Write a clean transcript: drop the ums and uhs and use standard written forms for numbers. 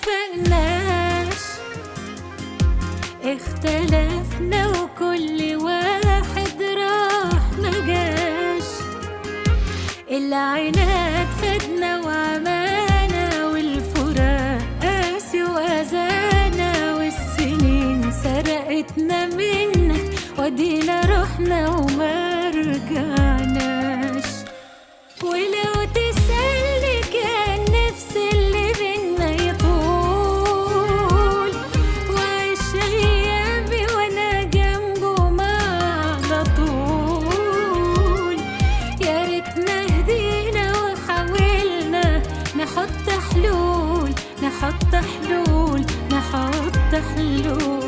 اتفقناش، اختلفنا وكل واحد راح مجاش. العناد فادنا وعمانا، والفراق قاسي وأذانا، والسنين سرقتنا منك ودينا رحنا وما رجعناش. ولو تسألني كان نفسي اللي بينا يطول، وعيش أيامي وأنا جنبه معاه على طول. يا ريتنا هدينا وحاولنا نحط حلول، نحط حلول، نحط حلول.